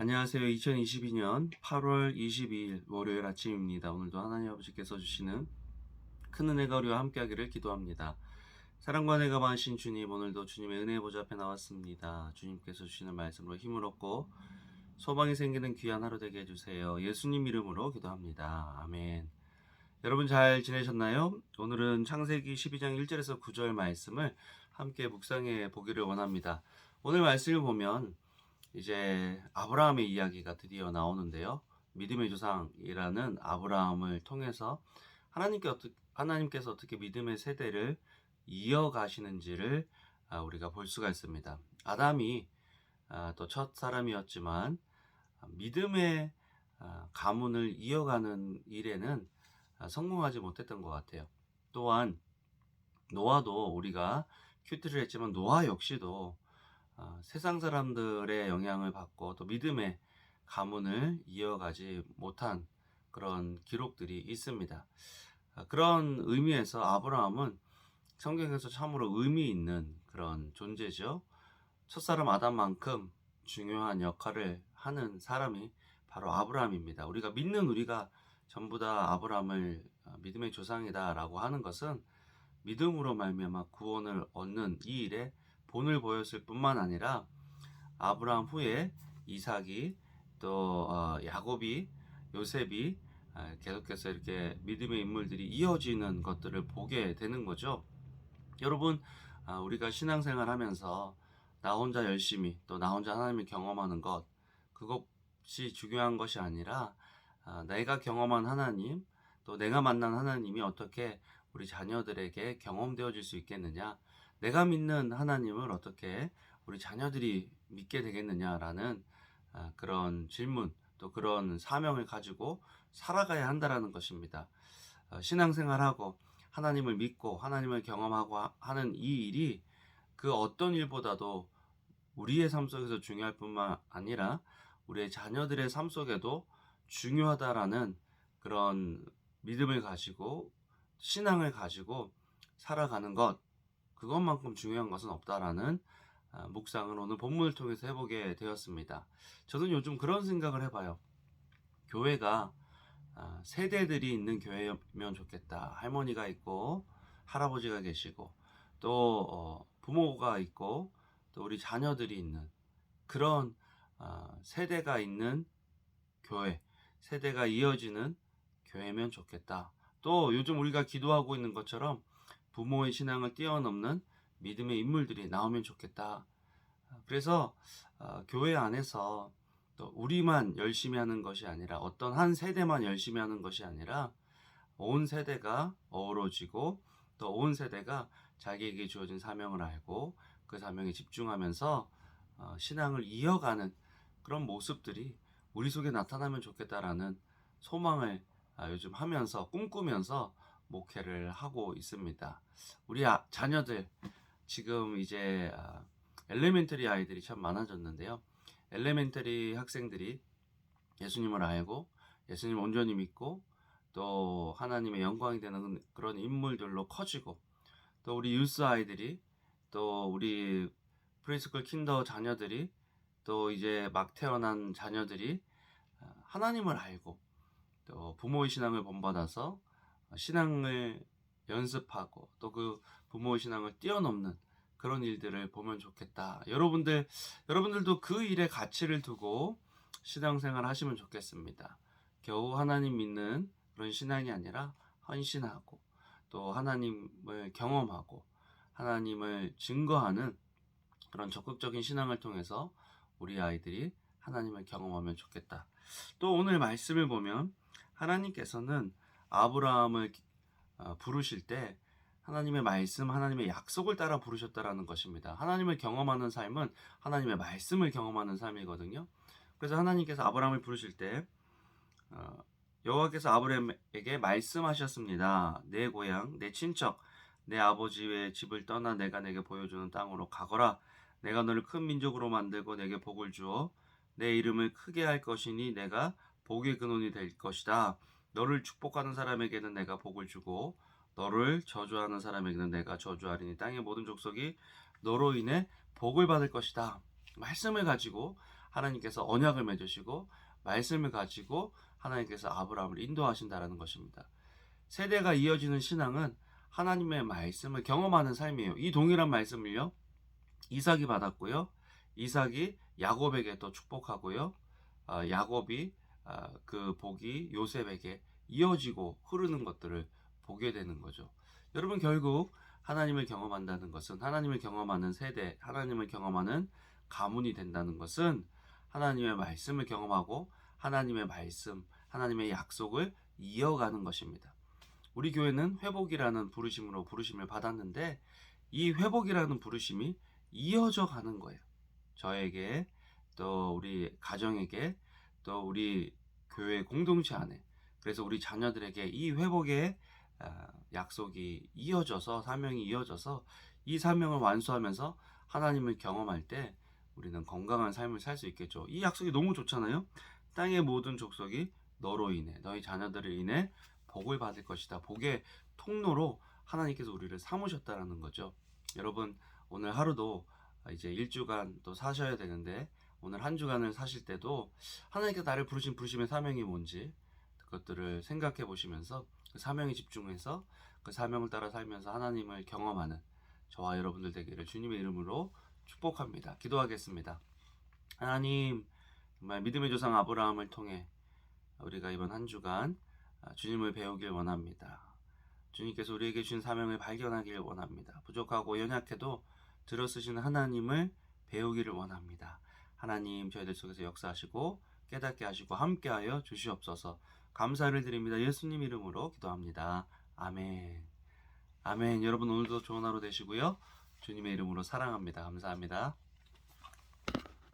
안녕하세요. 2022년 8월 22일 월요일 아침입니다. 오늘도 하나님 아버지께서 주시는 큰 은혜가 우리와 함께하기를 기도합니다. 사랑과 은혜가 많으신 주님, 오늘도 주님의 은혜 보좌 앞에 나왔습니다. 주님께서 주시는 말씀으로 힘을 얻고 소망이 생기는 귀한 하루 되게 해주세요. 예수님 이름으로 기도합니다. 아멘. 여러분 잘 지내셨나요? 오늘은 창세기 12장 1절에서 9절 말씀을 함께 묵상해 보기를 원합니다. 오늘 말씀을 보면 이제 아브라함의 이야기가 드디어 나오는데요. 믿음의 조상이라는 아브라함을 통해서 하나님께서 어떻게 믿음의 세대를 이어가시는지를 우리가 볼 수가 있습니다. 아담이 또 첫 사람이었지만 믿음의 가문을 이어가는 일에는 성공하지 못했던 것 같아요. 또한 노아도 우리가 큐티를 했지만 노아 역시도 세상 사람들의 영향을 받고 또 믿음의 가문을 이어가지 못한 그런 기록들이 있습니다. 그런 의미에서 아브라함은 성경에서 참으로 의미 있는 그런 존재죠. 첫사람 아담만큼 중요한 역할을 하는 사람이 바로 아브라함입니다. 우리가 전부 다 아브라함을 믿음의 조상이다라고 하는 것은 믿음으로 말미암아 구원을 얻는 이 일에 본을 보였을 뿐만 아니라 아브라함 후에 이삭이 또 야곱이 요셉이 계속해서 이렇게 믿음의 인물들이 이어지는 것들을 보게 되는 거죠. 여러분, 우리가 신앙생활 하면서 나 혼자 열심히 또 나 혼자 하나님을 경험하는 것, 그것이 중요한 것이 아니라 내가 경험한 하나님 또 내가 만난 하나님이 어떻게 우리 자녀들에게 경험되어질 수 있겠느냐, 내가 믿는 하나님을 어떻게 우리 자녀들이 믿게 되겠느냐라는 그런 질문 또 그런 사명을 가지고 살아가야 한다라는 것입니다. 신앙생활하고 하나님을 믿고 하나님을 경험하고 하는 이 일이 그 어떤 일보다도 우리의 삶 속에서 중요할 뿐만 아니라 우리의 자녀들의 삶 속에도 중요하다라는 그런 믿음을 가지고 신앙을 가지고 살아가는 것, 그것만큼 중요한 것은 없다라는 묵상을 오늘 본문을 통해서 해보게 되었습니다. 저는 요즘 그런 생각을 해봐요. 교회가 세대들이 있는 교회면 좋겠다. 할머니가 있고 할아버지가 계시고 또 부모가 있고 또 우리 자녀들이 있는 그런 세대가 있는 교회, 세대가 이어지는 교회면 좋겠다. 또 요즘 우리가 기도하고 있는 것처럼 부모의 신앙을 뛰어넘는 믿음의 인물들이 나오면 좋겠다. 그래서 교회 안에서 또 우리만 열심히 하는 것이 아니라 어떤 한 세대만 열심히 하는 것이 아니라 온 세대가 어우러지고 또 온 세대가 자기에게 주어진 사명을 알고 그 사명에 집중하면서 신앙을 이어가는 그런 모습들이 우리 속에 나타나면 좋겠다라는 소망을 요즘 하면서 꿈꾸면서 목회를 하고 있습니다. 우리 자녀들 지금 이제 엘레멘터리 아이들이 참 많아졌는데요. 엘레멘터리 학생들이 예수님을 알고 예수님 온전히 믿고 또 하나님의 영광이 되는 그런 인물들로 커지고 또 우리 유스 아이들이 또 우리 프리스쿨 킨더 자녀들이 또 이제 막 태어난 자녀들이 하나님을 알고 또 부모의 신앙을 본받아서 신앙을 연습하고 또 그 부모의 신앙을 뛰어넘는 그런 일들을 보면 좋겠다. 여러분들도 그 일에 가치를 두고 신앙생활 하시면 좋겠습니다. 겨우 하나님 믿는 그런 신앙이 아니라 헌신하고 또 하나님을 경험하고 하나님을 증거하는 그런 적극적인 신앙을 통해서 우리 아이들이 하나님을 경험하면 좋겠다. 또 오늘 말씀을 보면 하나님께서는 아브라함을 부르실 때 하나님의 말씀, 하나님의 약속을 따라 부르셨다라는 것입니다. 하나님을 경험하는 삶은 하나님의 말씀을 경험하는 삶이거든요. 그래서 하나님께서 아브라함을 부르실 때 여호와께서 아브라함에게 말씀하셨습니다. 내 고향, 내 친척, 내 아버지의 집을 떠나 내가 내게 보여주는 땅으로 가거라. 내가 너를 큰 민족으로 만들고 내게 복을 주어 내 이름을 크게 할 것이니 내가 복의 근원이 될 것이다. 너를 축복하는 사람에게는 내가 복을 주고 너를 저주하는 사람에게는 내가 저주하리니 땅의 모든 족속이 너로 인해 복을 받을 것이다. 말씀을 가지고 하나님께서 언약을 맺으시고 말씀을 가지고 하나님께서 아브라함을 인도하신다라는 것입니다. 세대가 이어지는 신앙은 하나님의 말씀을 경험하는 삶이에요. 이 동일한 말씀을요, 이삭이 받았고요. 이삭이 야곱에게 또 축복하고요. 야곱이 그 복이 요셉에게 이어지고 흐르는 것들을 보게 되는 거죠. 여러분, 결국 하나님을 경험한다는 것은, 하나님을 경험하는 세대, 하나님을 경험하는 가문이 된다는 것은 하나님의 말씀을 경험하고 하나님의 말씀, 하나님의 약속을 이어가는 것입니다. 우리 교회는 회복이라는 부르심으로 부르심을 받았는데, 이 회복이라는 부르심이 이어져 가는 거예요. 저에게, 또 우리 가정에게, 또 우리 교회 공동체 안에, 그래서 우리 자녀들에게 이 회복의 약속이 이어져서, 사명이 이어져서 이 사명을 완수하면서 하나님을 경험할 때 우리는 건강한 삶을 살 수 있겠죠. 이 약속이 너무 좋잖아요. 땅의 모든 족속이 너로 인해, 너희 자녀들을 인해 복을 받을 것이다. 복의 통로로 하나님께서 우리를 삼으셨다라는 거죠. 여러분, 오늘 하루도 이제 1주간 또 사셔야 되는데, 오늘 한 주간을 사실 때도 하나님께서 나를 부르신 부르심의 사명이 뭔지 그것들을 생각해 보시면서 그 사명에 집중해서 그 사명을 따라 살면서 하나님을 경험하는 저와 여러분들 되기를 주님의 이름으로 축복합니다. 기도하겠습니다. 하나님, 정말 믿음의 조상 아브라함을 통해 우리가 이번 한 주간 주님을 배우길 원합니다. 주님께서 우리에게 주신 사명을 발견하길 원합니다. 부족하고 연약해도 들어쓰시는 하나님을 배우기를 원합니다. 하나님, 저희들 속에서 역사하시고 깨닫게 하시고 함께하여 주시옵소서. 감사를 드립니다. 예수님 이름으로 기도합니다. 아멘. 아멘. 여러분, 오늘도 좋은 하루 되시고요. 주님의 이름으로 사랑합니다. 감사합니다.